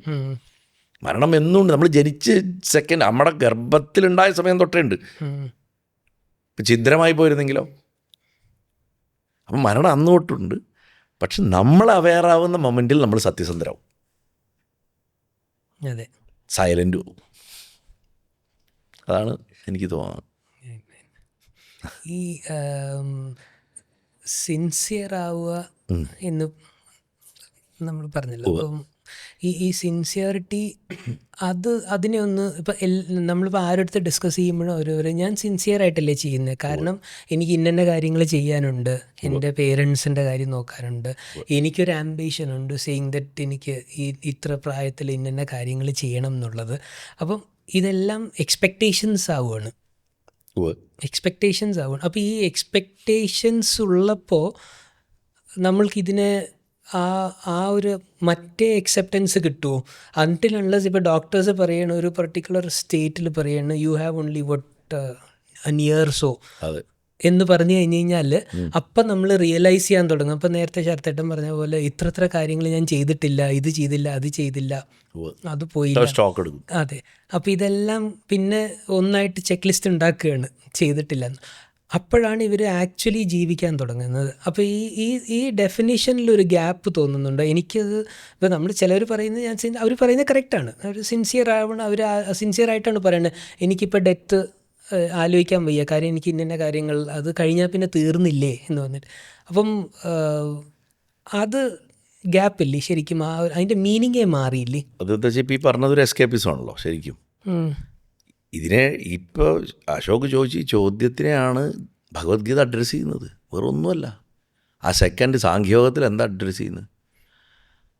മരണം എന്നുണ്ട്. നമ്മൾ ജനിച്ച് സെക്കൻഡ് നമ്മുടെ ഗർഭത്തിലുണ്ടായ സമയം തൊട്ടേ ഉണ്ട്. ഇപ്പം ഛിദ്രമായി പോയിരുന്നെങ്കിലോ? അപ്പം മരണം അന്ന് തൊട്ടുണ്ട്. പക്ഷെ നമ്മൾ അവെയറാവുന്ന മൊമെൻറ്റിൽ നമ്മൾ സത്യസന്ധരാവും, അതെ, സൈലൻ്റ് ആവും. അതാണ് എനിക്ക് തോന്നുന്നത്. ഈ സിൻസിയർ ആവുക എന്ന് നമ്മൾ പറഞ്ഞല്ലോ. അപ്പം ഈ സിൻസിയറിറ്റി അതിനെ ഒന്ന് ഇപ്പം നമ്മളിപ്പോൾ ആരോടുത്ത് ഡിസ്കസ് ചെയ്യുമ്പോഴും ഓരോരോ ഞാൻ സിൻസിയർ ആയിട്ടല്ലേ ചെയ്യുന്നത്. കാരണം എനിക്ക് ഇന്ന കാര്യങ്ങൾ ചെയ്യാനുണ്ട്, എൻ്റെ പേരൻസിൻ്റെ കാര്യം നോക്കാനുണ്ട്, എനിക്കൊരു ആംബിഷൻ ഉണ്ട് സെയിങ് ദറ്റ് എനിക്ക് ഇത്ര പ്രായത്തിൽ ഇന്ന കാര്യങ്ങൾ ചെയ്യണം എന്നുള്ളത്. അപ്പം ഇതെല്ലാം എക്സ്പെക്റ്റേഷൻസ് ആവുകയാണ്. അപ്പോൾ ഈ എക്സ്പെക്റ്റേഷൻസ് ഉള്ളപ്പോൾ നമ്മൾക്കിതിനെ ആ ഒരു മറ്റേ അക്സെപ്റ്റൻസ് കിട്ടുമോ? അൺടിൽ അൺലെസ് ഇപ്പോൾ ഡോക്ടേഴ്സ് പറയണ ഒരു പർട്ടിക്കുലർ സ്റ്റേറ്റിൽ പറയണ യു ഹാവ് ഓൺലി വട്ട് ഇയേഴ്സോ എന്ന് പറഞ്ഞു കഴിഞ്ഞ് കഴിഞ്ഞാൽ അപ്പം നമ്മൾ റിയലൈസ് ചെയ്യാൻ തുടങ്ങും. അപ്പം നേരത്തെ ശരത്തേട്ടൻ പറഞ്ഞ പോലെ ഇത്ര കാര്യങ്ങൾ ഞാൻ ചെയ്തിട്ടില്ല, ഇത് ചെയ്തില്ല, അത് ചെയ്തില്ല, അത് പോയില്ല. അതെ, അപ്പോൾ ഇതെല്ലാം പിന്നെ ഒന്നായിട്ട് ചെക്ക് ലിസ്റ്റ് ഉണ്ടാക്കുകയാണ് ചെയ്തിട്ടില്ലെന്ന്. അപ്പോഴാണ് ഇവർ ആക്ച്വലി ജീവിക്കാൻ തുടങ്ങുന്നത്. അപ്പോൾ ഈ ഡെഫിനിഷനിലൊരു ഗ്യാപ്പ് തോന്നുന്നുണ്ട് എനിക്കത്. ഇപ്പോൾ നമ്മൾ ചിലർ പറയുന്നത് അവർ പറയുന്നത് കറക്റ്റാണ്, അവർ സിൻസിയർ ആവണം, അവർ സിൻസിയർ ആയിട്ടാണ് പറയുന്നത്. എനിക്കിപ്പോൾ ഡെത്ത് ആലോചിക്കാൻ വയ്യ, കാര്യം എനിക്ക് ഇന്ന കാര്യങ്ങൾ അത് കഴിഞ്ഞാൽ പിന്നെ തീർന്നില്ലേ എന്ന് പറഞ്ഞിട്ട്. അപ്പം അത് ഗ്യാപ്പില്ലേ ശരിക്കും? അതിൻ്റെ മീനിങ്ങേ മാറിയില്ലേ? അതെന്താ വെച്ചാൽ ഇപ്പോൾ ഈ പറഞ്ഞതൊരു എസ്കേപ്പിസം ആണല്ലോ ശരിക്കും. ഇതിനെ ഇപ്പോൾ അശോക് ചോദിച്ച ഈ ചോദ്യത്തിനെയാണ് ഭഗവത്ഗീത അഡ്രസ്സ് ചെയ്യുന്നത്, വേറൊന്നുമല്ല. ആ സെക്കൻഡ് സാഖ്യയോഗത്തിൽ എന്താ അഡ്രസ്സ് ചെയ്യുന്നത്?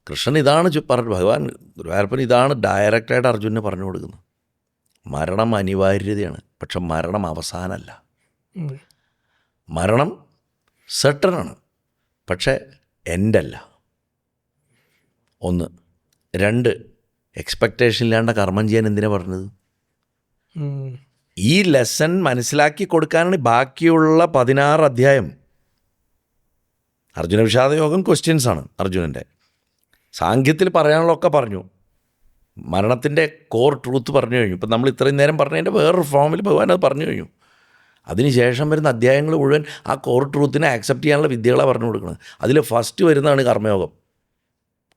കൃഷ്ണൻ ഇതാണ് പറഞ്ഞു, ഭഗവാൻ ഗുരുവായൂരപ്പൻ ഇതാണ് ഡയറക്റ്റായിട്ട് അർജുനന് പറഞ്ഞു കൊടുക്കുന്നത്. മരണം അനിവാര്യതയാണ്, പക്ഷെ മരണം അവസാനമല്ല. മരണം സെർട്ടനാണ്, പക്ഷേ എൻഡല്ല. 1. 2, എക്സ്പെക്റ്റേഷൻ ഇല്ലാണ്ട് കർമ്മം ചെയ്യാൻ എന്തിനാണ് പറഞ്ഞത്? ഈ ലെസൺ മനസ്സിലാക്കി കൊടുക്കാനാണ് ബാക്കിയുള്ള 16 അധ്യായം. അർജുന വിഷാദ യോഗം ക്വസ്റ്റ്യൻസാണ് അർജുനൻ്റെ. സാഖ്യത്തിൽ പറയാനുള്ളതൊക്കെ പറഞ്ഞു, മരണത്തിൻ്റെ കോർ ട്രൂത്ത് പറഞ്ഞു കഴിഞ്ഞു. ഇപ്പം നമ്മൾ ഇത്രയും നേരം പറഞ്ഞതിൻ്റെ വേറൊരു ഫോമിൽ ഭഗവാൻ അത് പറഞ്ഞു കഴിഞ്ഞു. അതിനുശേഷം വരുന്ന അധ്യായങ്ങൾ മുഴുവൻ ആ കോർ ട്രൂത്തിനെ ആക്സെപ്റ്റ് ചെയ്യാനുള്ള വിദ്യകളാണ് പറഞ്ഞു കൊടുക്കുന്നത്. അതിൽ ഫസ്റ്റ് വരുന്നതാണ് കർമ്മയോഗം.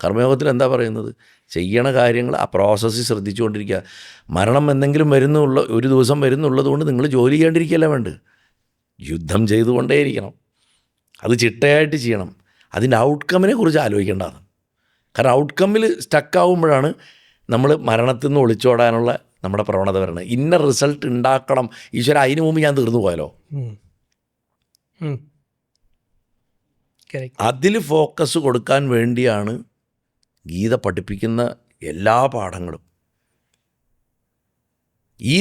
കർമ്മയോഗത്തിൽ എന്താ പറയുന്നത്? ചെയ്യണ കാര്യങ്ങൾ ആ പ്രോസസ്സിൽ ശ്രദ്ധിച്ചുകൊണ്ടിരിക്കുക. മരണം എന്തെങ്കിലും ഒരു ദിവസം വരുന്നുള്ളത് കൊണ്ട് നിങ്ങൾ ജോലി ചെയ്യാണ്ടിരിക്കുകയല്ല വേണ്ടത്, യുദ്ധം ചെയ്തുകൊണ്ടേയിരിക്കണം. അത് ചിട്ടയായിട്ട് ചെയ്യണം. അതിൻ്റെ ഔട്ട്കമ്മിനെ കുറിച്ച് ആലോചിക്കേണ്ടതാണ്. കാരണം ഔട്ട്കമ്മിൽ സ്റ്റക്കാവുമ്പോഴാണ് നമ്മൾ മരണത്തിൽ നിന്ന് ഒളിച്ചോടാനുള്ള നമ്മുടെ പ്രവണത വരണം. ഇന്ന റിസൾട്ട് ഉണ്ടാക്കണം, ഈശ്വര അതിന് മുമ്പ് ഞാൻ തീർന്നു പോയാലോ? അതിൽ ഫോക്കസ് കൊടുക്കാൻ വേണ്ടിയാണ് ഗീത പഠിപ്പിക്കുന്ന എല്ലാ പാഠങ്ങളും. ഈ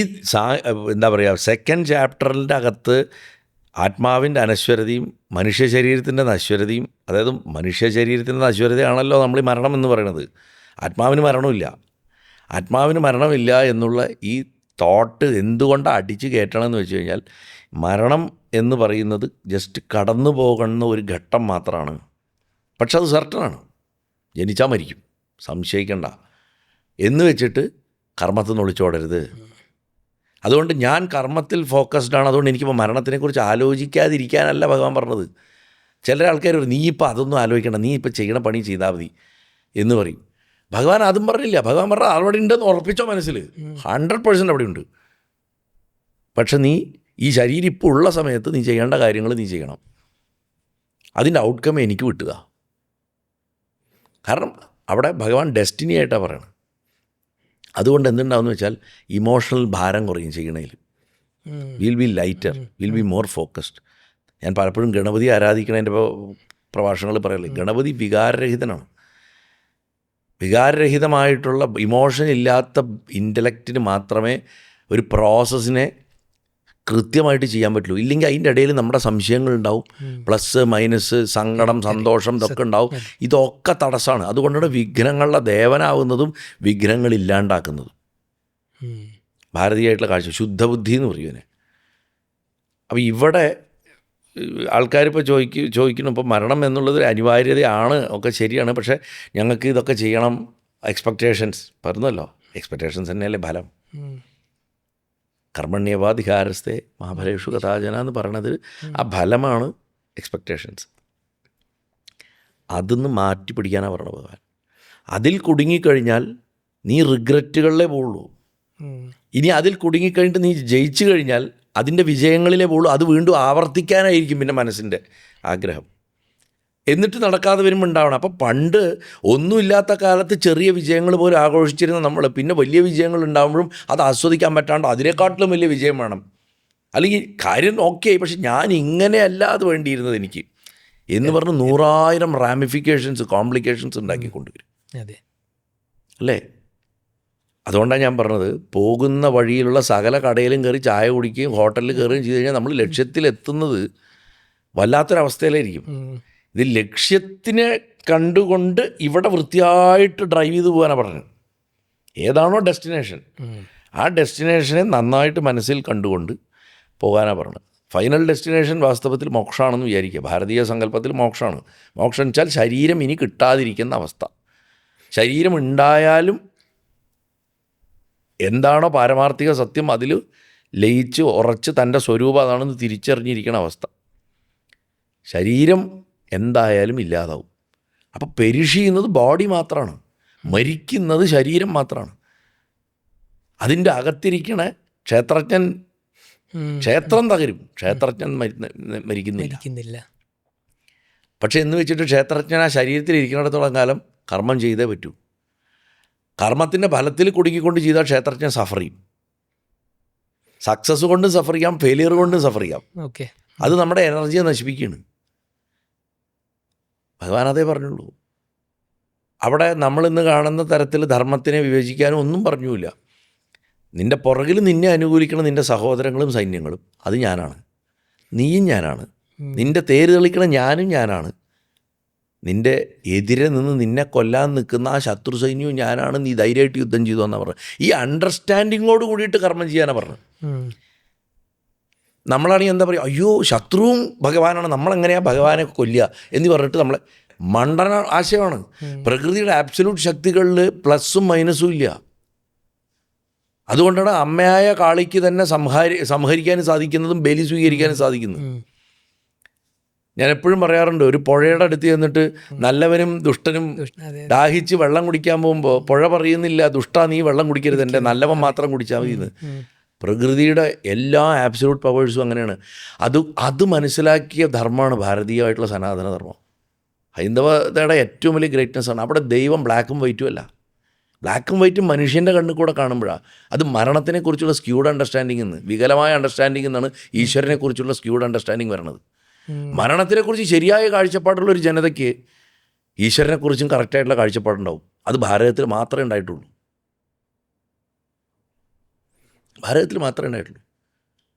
എന്താ പറയുക, സെക്കൻഡ് ചാപ്റ്ററിൻ്റെ അകത്ത് ആത്മാവിൻ്റെ അനശ്വരതയും മനുഷ്യ ശരീരത്തിൻ്റെ നശ്വരതയും, അതായത് മനുഷ്യ ശരീരത്തിൻ്റെ നശ്വരതയാണല്ലോ നമ്മൾ ഈ മരണം എന്ന് പറയുന്നത്. ആത്മാവിന് മരണമില്ല. ആത്മാവിന് മരണമില്ല എന്നുള്ള ഈ തോട്ട് എന്തുകൊണ്ടാണ് അടിച്ച് കയറ്റണം എന്ന് വെച്ച് കഴിഞ്ഞാൽ മരണം എന്ന് പറയുന്നത് ജസ്റ്റ് കടന്നു പോകുന്ന ഒരു ഘട്ടം മാത്രമാണ്. പക്ഷെ അത് സർട്ടനാണ്, ജനിച്ചാൽ മരിക്കും, സംശയിക്കണ്ട എന്ന് വെച്ചിട്ട് കർമ്മത്തിൽ നിന്ന് ഒളിച്ചോടരുത്. അതുകൊണ്ട് ഞാൻ കർമ്മത്തിൽ ഫോക്കസ്ഡാണ്. അതുകൊണ്ട് എനിക്കിപ്പോൾ മരണത്തിനെക്കുറിച്ച് ആലോചിക്കാതിരിക്കാനല്ല ഭഗവാൻ പറഞ്ഞത്. ചില ആൾക്കാർ നീ ഇപ്പോൾ അതൊന്നും ആലോചിക്കണം, നീ ഇപ്പോൾ ചെയ്യണ പണി ചെയ്താൽ മതി എന്ന് പറയും. ഭഗവാൻ അതും പറഞ്ഞില്ല. ഭഗവാൻ പറഞ്ഞ അവിടെ ഉണ്ടെന്ന് ഉറപ്പിച്ചോ മനസ്സിൽ, 100% അവിടെ ഉണ്ട്. പക്ഷെ നീ ഈ ശരീരം ഇപ്പോൾ ഉള്ള സമയത്ത് നീ ചെയ്യേണ്ട കാര്യങ്ങൾ നീ ചെയ്യണം. അതിൻ്റെ ഔട്ട്കം എനിക്ക് വിട്ടുക. കാരണം അവിടെ ഭഗവാൻ ഡെസ്റ്റിനി ആയിട്ടാണ് പറയണത്. അതുകൊണ്ട് എന്തുണ്ടാവുമെന്ന് വെച്ചാൽ ഇമോഷണൽ ഭാരം കുറയും ചെയ്യണതിൽ. Will be lighter, will be more focused. ഞാൻ പലപ്പോഴും ഗണപതി ആരാധിക്കണതിൻ്റെ പ്രഭാഷണങ്ങൾ പറയല്ലേ, ഗണപതി വികാരരഹിതനാണ്. വികാരരഹിതമായിട്ടുള്ള ഇമോഷൻ ഇല്ലാത്ത ഇൻ്റലക്റ്റിന് മാത്രമേ ഒരു പ്രോസസ്സിനെ കൃത്യമായിട്ട് ചെയ്യാൻ പറ്റുള്ളൂ. ഇല്ലെങ്കിൽ അതിൻ്റെ ഇടയിൽ നമ്മുടെ സംശയങ്ങളുണ്ടാവും, പ്ലസ് മൈനസ്, സങ്കടം, സന്തോഷം ഇതൊക്കെ ഉണ്ടാവും. ഇതൊക്കെ തടസ്സമാണ്. അതുകൊണ്ടാണ് വിഘ്നങ്ങളുടെ ദേവനാവുന്നതും വിഘ്നങ്ങളില്ലാണ്ടാക്കുന്നതും. ഭാരതീയമായിട്ടുള്ള കാഴ്ച ശുദ്ധബുദ്ധി എന്ന് പറയുന്നതിന്. അപ്പോൾ ഇവിടെ ആൾക്കാരിപ്പോൾ ചോദിക്കണം ഇപ്പോൾ മരണം എന്നുള്ളത് ഒരു അനിവാര്യതയാണ്, ഒക്കെ ശരിയാണ്. പക്ഷേ ഞങ്ങൾക്ക് ഇതൊക്കെ ചെയ്യണം, എക്സ്പെക്റ്റേഷൻസ് പറഞ്ഞല്ലോ. എക്സ്പെക്റ്റേഷൻസ് തന്നെയല്ലേ ഫലം. കർമ്മണ്യവാധികാരസ്ഥേ മഹാഫലേഷു കഥാചന എന്ന് പറയണത് ആ ഫലമാണ് എക്സ്പെക്റ്റേഷൻസ്. അതൊന്ന് മാറ്റി പിടിക്കാനാണ് പറയണത് ഭഗവാൻ. അതിൽ കുടുങ്ങിക്കഴിഞ്ഞാൽ നീ റിഗ്രറ്റുകളിലേ പോവുള്ളൂ. ഇനി അതിൽ കുടുങ്ങിക്കഴിഞ്ഞിട്ട് നീ ജയിച്ചു കഴിഞ്ഞാൽ അതിൻ്റെ വിജയങ്ങളിലേ പോവുള്ളൂ. അത് വീണ്ടും ആവർത്തിക്കാനായിരിക്കും പിന്നെ മനസ്സിൻ്റെ ആഗ്രഹം. എന്നിട്ട് നടക്കാതെ വരുമ്പോൾ ഉണ്ടാവണം. അപ്പോൾ പണ്ട് ഒന്നുമില്ലാത്ത കാലത്ത് ചെറിയ വിജയങ്ങൾ പോലും ആഘോഷിച്ചിരുന്ന നമ്മൾ പിന്നെ വലിയ വിജയങ്ങൾ ഉണ്ടാകുമ്പോഴും അത് ആസ്വദിക്കാൻ പറ്റാണ്ട് അതിനേക്കാട്ടിലും വലിയ വിജയം വേണം. അല്ലെങ്കിൽ കാര്യം ഓക്കെ, പക്ഷെ ഞാൻ ഇങ്ങനെയല്ല അത് വേണ്ടിയിരുന്നത് എനിക്ക് എന്ന് പറഞ്ഞ് 100,000 റാമിഫിക്കേഷൻസ്, കോംപ്ലിക്കേഷൻസ് ഉണ്ടാക്കിക്കൊണ്ടുവരും. അതെ അല്ലേ? അതുകൊണ്ടാണ് ഞാൻ പറഞ്ഞത്, പോകുന്ന വഴിയിലുള്ള സകല കടയിലും കയറി ചായ കുടിക്കുകയും ഹോട്ടലിൽ കയറുകയും ചെയ്ത് കഴിഞ്ഞാൽ നമ്മൾ ലക്ഷ്യത്തിലെത്തുന്നത് വല്ലാത്തൊരവസ്ഥയിലായിരിക്കും. ഇത് ലക്ഷ്യത്തിനെ കണ്ടുകൊണ്ട് ഇവിടെ വൃത്തിയായിട്ട് ഡ്രൈവ് ചെയ്ത് പോകാനാണ് പറഞ്ഞത്. ഏതാണോ ഡെസ്റ്റിനേഷൻ, ആ ഡെസ്റ്റിനേഷനെ നന്നായിട്ട് മനസ്സിൽ കണ്ടുകൊണ്ട് പോകാനാണ് പറഞ്ഞത്. ഫൈനൽ ഡെസ്റ്റിനേഷൻ വാസ്തവത്തിൽ മോക്ഷമാണെന്ന് വിചാരിക്കുക. ഭാരതീയ സങ്കല്പത്തിൽ മോക്ഷമാണ്. മോക്ഷം വെച്ചാൽ ശരീരം ഇനി കിട്ടാതിരിക്കുന്ന അവസ്ഥ. ശരീരം ഉണ്ടായാലും എന്താണോ പാരമാർത്ഥിക സത്യം അതിൽ ലയിച്ച് ഉറച്ച് തൻ്റെ സ്വരൂപം അതാണെന്ന് തിരിച്ചറിഞ്ഞിരിക്കുന്ന അവസ്ഥ. ശരീരം എന്തായാലും ഇല്ലാതാവും. അപ്പോൾ പെരിഷ് ചെയ്യുന്നത് ബോഡി മാത്രമാണ്, മരിക്കുന്നത് ശരീരം മാത്രമാണ്. അതിൻ്റെ അകത്തിരിക്കണ ക്ഷേത്രജ്ഞൻ, ക്ഷേത്രം തകരും, ക്ഷേത്രജ്ഞൻ മരിക്കുന്നില്ല. പക്ഷെ എന്ന് വെച്ചിട്ട് ക്ഷേത്രജ്ഞൻ ആ ശരീരത്തിൽ ഇരിക്കുന്നിടത്തോളം കാലം കർമ്മം ചെയ്തേ പറ്റൂ. കർമ്മത്തിൻ്റെ ഫലത്തിൽ കുടുങ്ങിക്കൊണ്ട് ചെയ്താൽ ക്ഷേത്രജ്ഞൻ സഫർ ചെയ്യും. സക്സസ് കൊണ്ടും സഫർ ചെയ്യാം, ഫെയിലിയർ കൊണ്ടും സഫർ ചെയ്യാം. ഓക്കെ, അത് നമ്മുടെ എനർജിയെ നശിപ്പിക്കുകയാണ്. ഭഗവാൻ അതേ പറഞ്ഞുള്ളൂ. അവിടെ നമ്മളിന്ന് കാണുന്ന തരത്തിൽ ധർമ്മത്തിനെ വിവേചിക്കാനും ഒന്നും പറഞ്ഞില്ല. നിൻ്റെ പുറകിൽ നിന്നെ അനുകൂലിക്കണം നിൻ്റെ സഹോദരങ്ങളും സൈന്യങ്ങളും, അത് ഞാനാണ്, നീയും ഞാനാണ്. നിൻ്റെ തേര് തെളിക്കണം ഞാനും ഞാനാണ്. നിൻ്റെ എതിരെ നിന്ന് നിന്നെ കൊല്ലാൻ നിൽക്കുന്ന ആ ശത്രു സൈന്യവും ഞാനാണ്. നീ ധൈര്യമായിട്ട് യുദ്ധം ചെയ്തു എന്നാണ് പറഞ്ഞത്. ഈ അണ്ടർസ്റ്റാൻഡിങ്ങോട് കൂടിയിട്ട് കർമ്മം ചെയ്യാനാണ് പറഞ്ഞത്. നമ്മളാണെങ്കിൽ എന്താ പറയുക, അയ്യോ ശത്രുവും ഭഗവാനാണ്, നമ്മളെങ്ങനെയാണ് ഭഗവാനെ കൊല്ലുക എന്ന് പറഞ്ഞിട്ട് നമ്മളെ മണ്ടന ആശയമാണ്. പ്രകൃതിയുടെ ആബ്സല്യൂട്ട് ശക്തികളിൽ പ്ലസ്സും മൈനസും ഇല്ല. അതുകൊണ്ടാണ് അമ്മയായ കാളിക്ക് തന്നെ സംഹരിക്കാനും സാധിക്കുന്നതും ബലി സ്വീകരിക്കാനും സാധിക്കുന്നത്. ഞാൻ എപ്പോഴും പറയാറുണ്ട്, ഒരു പുഴയുടെ അടുത്ത് ചെന്നിട്ട് നല്ലവനും ദുഷ്ടനും ദാഹിച്ച് വെള്ളം കുടിക്കാൻ പോകുമ്പോൾ പുഴ പറയുന്നില്ല ദുഷ്ടാ നീ വെള്ളം കുടിക്കരുത്, എൻ്റെ നല്ലവൻ മാത്രം കുടിച്ചാൽ മതി എന്ന്. പ്രകൃതിയുടെ എല്ലാ ആബ്സല്യൂട്ട് പവേഴ്സും അങ്ങനെയാണ്. അത് മനസ്സിലാക്കിയ ധർമ്മമാണ് ഭാരതീയമായിട്ടുള്ള സനാതന ധർമ്മം. ഹൈന്ദവതയുടെ ഏറ്റവും വലിയ ഗ്രേറ്റ്നെസ്സാണ്. അവിടെ ദൈവം ബ്ലാക്കും വൈറ്റും അല്ല. ബ്ലാക്കും വൈറ്റും മനുഷ്യൻ്റെ കണ്ണിൽ കൂടെ കാണുമ്പോഴാണ്. അത് മരണത്തിനെക്കുറിച്ചുള്ള സ്ക്യൂഡ് അണ്ടർസ്റ്റാൻഡിംഗ് എന്ന്, വികലമായ അണ്ടർസ്റ്റാൻഡിംഗ് എന്നാണ് ഈശ്വരനെക്കുറിച്ചുള്ള സ്ക്യൂഡ് അണ്ടർസ്റ്റാൻഡിംഗ് വരണത്. മരണത്തിനെക്കുറിച്ച് ശരിയായ കാഴ്ചപ്പാടുള്ള ഒരു ജനതയ്ക്ക് ഈശ്വരനെക്കുറിച്ചും കറക്റ്റായിട്ടുള്ള കാഴ്ചപ്പാടുണ്ടാവും. അത് ഭാരതത്തിൽ മാത്രമേ ഉണ്ടായിട്ടുള്ളൂ. ഭാരതത്തിൽ മാത്രമേ ഉണ്ടായിട്ടുള്ളൂ.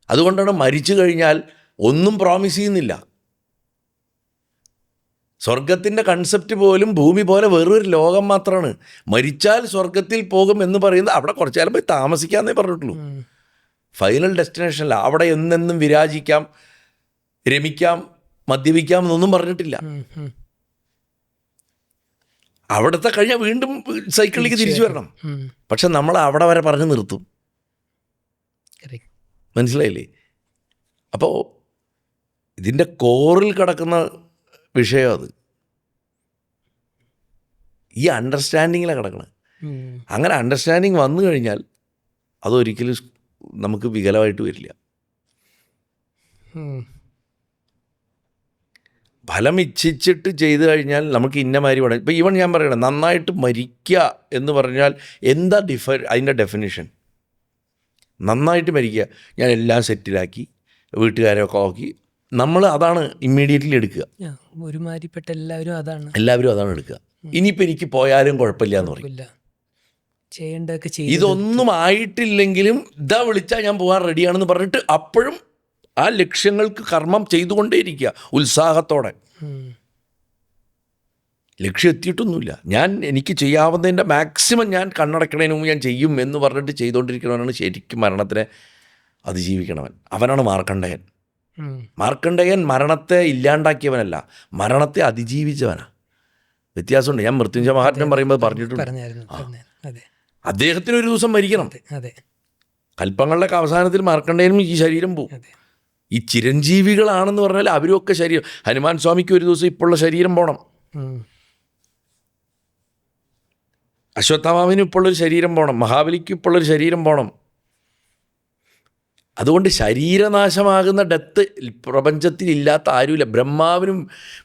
അതുകൊണ്ടാണ് മരിച്ചു കഴിഞ്ഞാൽ ഒന്നും പ്രോമിസ് ചെയ്യുന്നില്ല. സ്വർഗത്തിൻ്റെ കൺസെപ്റ്റ് പോലും ഭൂമി പോലെ വേറൊരു ലോകം മാത്രമാണ്. മരിച്ചാൽ സ്വർഗത്തിൽ പോകും എന്ന് പറയുന്നത് അവിടെ കുറച്ചു കാലം പോയി താമസിക്കാമെന്നേ പറഞ്ഞിട്ടുള്ളൂ. ഫൈനൽ ഡെസ്റ്റിനേഷനല്ല. അവിടെ എന്നെന്നും വിരാജിക്കാം, രമിക്കാം, മദ്യപിക്കാം എന്നൊന്നും പറഞ്ഞിട്ടില്ല. അവിടുത്തെ കഴിഞ്ഞാൽ വീണ്ടും സൈക്കിളിലേക്ക് തിരിച്ചു വരണം. പക്ഷെ നമ്മൾ അവിടെ വരെ പറഞ്ഞ് നിർത്തും. മനസ്സിലായില്ലേ? അപ്പോൾ ഇതിൻ്റെ കോറിൽ കിടക്കുന്ന വിഷയം അത് ഈ അണ്ടർസ്റ്റാൻഡിങ്ങിലാണ് കിടക്കുന്നത്. അങ്ങനെ അണ്ടർസ്റ്റാൻഡിങ് വന്നു കഴിഞ്ഞാൽ അതൊരിക്കലും നമുക്ക് വികലമായിട്ട് വരില്ല. ഫലം ഇച്ഛിച്ചിട്ട് ചെയ്തു കഴിഞ്ഞാൽ നമുക്ക് ഇന്ന മാതിരി വേണം. ഇപ്പോൾ ഈവൻ ഞാൻ പറയണം, നന്നായിട്ട് മരിക്കുക എന്ന് പറഞ്ഞാൽ എന്താ അതിൻ്റെ ഡെഫിനിഷൻ? നന്നായിട്ട് മരിക്കുക, ഞാൻ എല്ലാം സെറ്റിലാക്കി വീട്ടുകാരെയൊക്കെ നോക്കി, നമ്മൾ അതാണ് ഇമ്മീഡിയറ്റ്ലി എടുക്കുക. ഒരുമാതിരിപ്പെട്ട എല്ലാവരും അതാണ് എടുക്കുക. ഇനിയിപ്പോൾ എനിക്ക് പോയാലും കുഴപ്പമില്ല എന്ന് പറയും. ഇതൊന്നും ആയിട്ടില്ലെങ്കിലും ഇതാ വിളിച്ചാൽ ഞാൻ പോകാൻ റെഡിയാണെന്ന് പറഞ്ഞിട്ട് അപ്പോഴും ആ ലക്ഷ്യങ്ങൾക്ക് കർമ്മം ചെയ്തുകൊണ്ടേയിരിക്കുക ഉത്സാഹത്തോടെ. ലക്ഷ്യം എത്തിയിട്ടൊന്നുമില്ല. എനിക്ക് ചെയ്യാവുന്നതിൻ്റെ മാക്സിമം ഞാൻ കണ്ണടക്കണതിന് മുമ്പ് ഞാൻ ചെയ്യും എന്ന് പറഞ്ഞിട്ട് ചെയ്തുകൊണ്ടിരിക്കുന്നവനാണ് ശരിക്കും മരണത്തിനെ അതിജീവിക്കണവൻ. അവനാണ് മാർക്കണ്ഡേയൻ. മാർക്കണ്ഡേയൻ മരണത്തെ ഇല്ലാണ്ടാക്കിയവനല്ല, മരണത്തെ അതിജീവിച്ചവനാണ്. വ്യത്യാസമുണ്ട്. ഞാൻ മൃത്യുഞ്ജയ മഹാത്മ്യം പറയുമ്പോൾ പറഞ്ഞിട്ടുണ്ട്, അദ്ദേഹത്തിന് ഒരു ദിവസം മരിക്കണം. കൽപ്പങ്ങളുടെ അവസാനത്തിൽ മാർക്കണ്ഡേയനും ഈ ശരീരം പോവും. ഈ ചിരഞ്ജീവികളാണെന്ന് പറഞ്ഞാൽ അവരുമൊക്കെ ശരീരം, ഹനുമാൻ സ്വാമിക്ക് ഒരു ദിവസം ഇപ്പോഴുള്ള ശരീരം പോകണം, അശ്വത്ഥാമാവിന് ഇപ്പോഴുള്ളൊരു ശരീരം പോകണം, മഹാബലിക്ക് ഇപ്പോഴുള്ളൊരു ശരീരം പോകണം. അതുകൊണ്ട് ശരീരനാശമാകുന്ന ഡെത്ത് പ്രപഞ്ചത്തിൽ ഇല്ലാത്ത ആരുമില്ല. ബ്രഹ്മാവിനും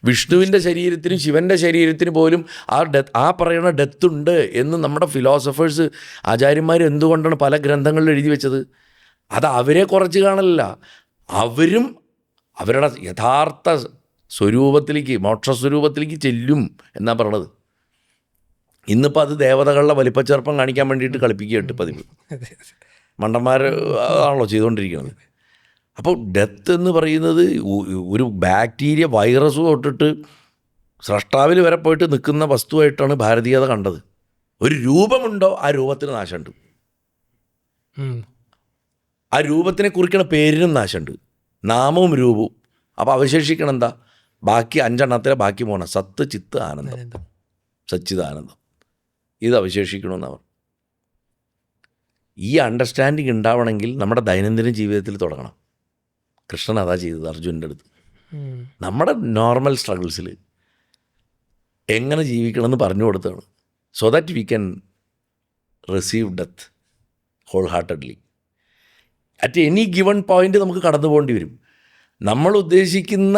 വിഷ്ണുവിൻ്റെ ശരീരത്തിനും ശിവൻ്റെ ശരീരത്തിന് പോലും ആ പറയുന്ന ഡെത്തുണ്ട് എന്ന് നമ്മുടെ ഫിലോസഫേഴ്സ്, ആചാര്യന്മാർ എന്തുകൊണ്ടാണ് പല ഗ്രന്ഥങ്ങളിൽ എഴുതി വെച്ചത്? അത് അവരെ കുറച്ച് കാണലില്ല, അവരും അവരുടെ യഥാർത്ഥ സ്വരൂപത്തിലേക്ക്, മോക്ഷസ്വരൂപത്തിലേക്ക് ചെല്ലും എന്നാണ് പറയണത്. ഇന്നിപ്പോൾ അത് ദേവതകളുടെ വലിപ്പച്ചെറുപ്പം കാണിക്കാൻ വേണ്ടിയിട്ട് കളിപ്പിക്കുകയിട്ട് പതിവ്. മണ്ടന്മാർ ആണല്ലോ ചെയ്തുകൊണ്ടിരിക്കുന്നത്. അപ്പോൾ ഡെത്ത് എന്ന് പറയുന്നത് ഒരു ബാക്ടീരിയ, വൈറസ് തൊട്ടിട്ട് സ്രഷ്ടാവിൽ വരെ പോയിട്ട് നിൽക്കുന്ന വസ്തുവായിട്ടാണ് ഭാരതീയത കണ്ടത്. ഒരു രൂപമുണ്ടോ ആ രൂപത്തിന് നാശമുണ്ട്, ആ രൂപത്തിനെ കുറിക്കണ പേരിനും നാശമുണ്ട്, നാമവും രൂപവും. അപ്പോൾ അവശേഷിക്കണം എന്താ? ബാക്കി 5 ബാക്കി 3 സത്ത്, ചിത്ത്, ആനന്ദം, സച്ചിദാനന്ദം. ഇത് അവശേഷിക്കണമെന്ന് അവർ. ഈ അണ്ടർസ്റ്റാൻഡിങ് ഉണ്ടാവണമെങ്കിൽ നമ്മുടെ ദൈനംദിന ജീവിതത്തിൽ തുടങ്ങണം. കൃഷ്ണൻ അതാ ചെയ്തത് അർജുനൻ്റെ അടുത്ത്. നമ്മുടെ നോർമൽ സ്ട്രഗിൾസിൽ എങ്ങനെ ജീവിക്കണമെന്ന് പറഞ്ഞു കൊടുത്തതാണ്. So that we can receive death wholeheartedly. At any given point നമുക്ക് കടന്നു പോകേണ്ടി വരും. നമ്മൾ ഉദ്ദേശിക്കുന്ന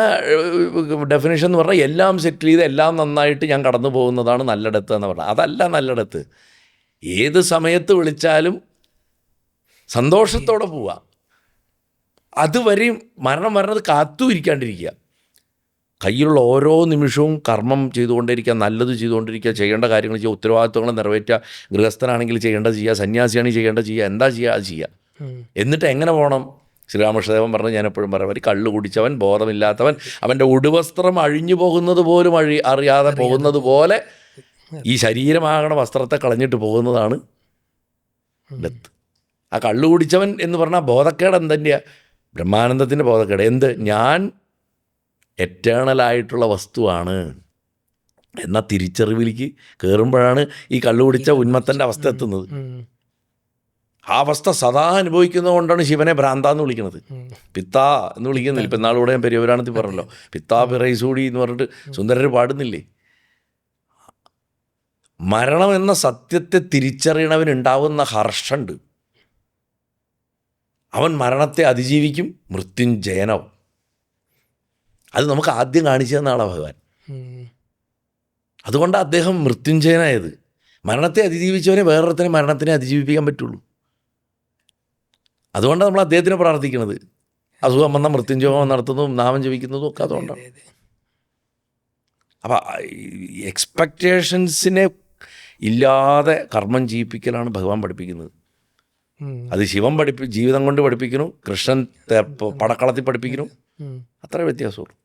ഡെഫിനേഷൻ എന്ന് പറഞ്ഞാൽ എല്ലാം സെറ്റിൽ ചെയ്ത് എല്ലാം നന്നായിട്ട് ഞാൻ കടന്നു പോകുന്നതാണ് നല്ല ഡെത്ത് എന്ന് പറഞ്ഞാൽ അതല്ല നല്ല ഡെത്ത്. ഏത് സമയത്ത് വിളിച്ചാലും സന്തോഷത്തോടെ പോവുക. അതുവരെയും മരണം വരണത് കാത്തു ഇരിക്കാണ്ടിരിക്കുക. കയ്യിലുള്ള ഓരോ നിമിഷവും കർമ്മം ചെയ്തുകൊണ്ടിരിക്കുക, നല്ലത് ചെയ്തുകൊണ്ടിരിക്കുക, ചെയ്യേണ്ട കാര്യങ്ങൾ ചെയ്യുക, ഉത്തരവാദിത്വങ്ങൾ നിറവേറ്റുക. ഗൃഹസ്ഥനാണെങ്കിൽ ചെയ്യേണ്ടത് ചെയ്യുക, സന്യാസിയാണെങ്കിൽ ചെയ്യേണ്ടത് ചെയ്യുക, എന്താ ചെയ്യുക അത് ചെയ്യുക. എന്നിട്ട് എങ്ങനെ പോകണം? ശ്രീരാമകൃഷ്ണദേവൻ പറഞ്ഞ് ഞാൻ എപ്പോഴും പറയാം, ഒരു കള്ളു കുടിച്ചവൻ, ബോധമില്ലാത്തവൻ, അവൻ്റെ ഉടുവസ്ത്രം അഴിഞ്ഞു പോകുന്നത് പോലും അറിയാതെ പോകുന്നത് പോലെ ഈ ശരീരമാകണ വസ്ത്രത്തെ കളഞ്ഞിട്ട് പോകുന്നതാണ് ഡെത്ത്. ആ കള്ളു കുടിച്ചവൻ എന്ന് പറഞ്ഞാൽ ബോധക്കേട് എന്തിൻ്റെ? ബ്രഹ്മാനന്ദത്തിൻ്റെ ബോധക്കേട്. എന്ത്? ഞാൻ എറ്റേണലായിട്ടുള്ള വസ്തുവാണ് എന്ന തിരിച്ചറിവിലേക്ക് കയറുമ്പോഴാണ് ഈ കള്ളു കുടിച്ച ഉന്മത്തൻ്റെ അവസ്ഥ എത്തുന്നത്. ആ അവസ്ഥ സദാ അനുഭവിക്കുന്നത് കൊണ്ടാണ് ശിവനെ ഭ്രാന്താന്ന് വിളിക്കുന്നത്, പിത്താ എന്ന് വിളിക്കുന്നില്ല. ഇപ്പം നാളിലൂടെ ഞാൻ പെരിയപുരാണത്തിൽ പറഞ്ഞല്ലോ, പിത്താ പിറൈസൂടി എന്ന് പറഞ്ഞിട്ട് സുന്ദരർ പാടുന്നില്ലേ? മരണം എന്ന സത്യത്തെ തിരിച്ചറിയണവനുണ്ടാവുന്ന ഹർഷമുണ്ട്. അവൻ മരണത്തെ അതിജീവിക്കും, മൃത്യുഞ്ജയനാവും. അത് നമുക്ക് ആദ്യം കാണിച്ചു തന്ന ആളാണ് ഭഗവാൻ. അതുകൊണ്ടാണ് അദ്ദേഹം മൃത്യുഞ്ജയനായത്. മരണത്തെ അതിജീവിച്ചവനെ വേറൊരുത്തനെ മരണത്തിനെ അതിജീവിപ്പിക്കാൻ പറ്റുള്ളൂ. അതുകൊണ്ടാണ് നമ്മൾ അദ്ദേഹത്തിനെ പ്രാർത്ഥിക്കുന്നത്. അസുഖം വന്ന മൃത്യുഞ്ജയം നടത്തുന്നതും നാമം ജപിക്കുന്നതും ഒക്കെ അതുകൊണ്ടാണ്. അപ്പം എക്സ്പെക്റ്റേഷൻസിനെ ഇല്ലാതെ കർമ്മം ചെയ്യിപ്പിക്കലാണ് ഭഗവാൻ പഠിപ്പിക്കുന്നത്. അത് ശിവൻ ജീവിതം കൊണ്ട് പഠിപ്പിക്കുന്നു, കൃഷ്ണൻ പടക്കളത്തിൽ പഠിപ്പിക്കുന്നു. അത്ര വ്യത്യാസമുള്ളൂ.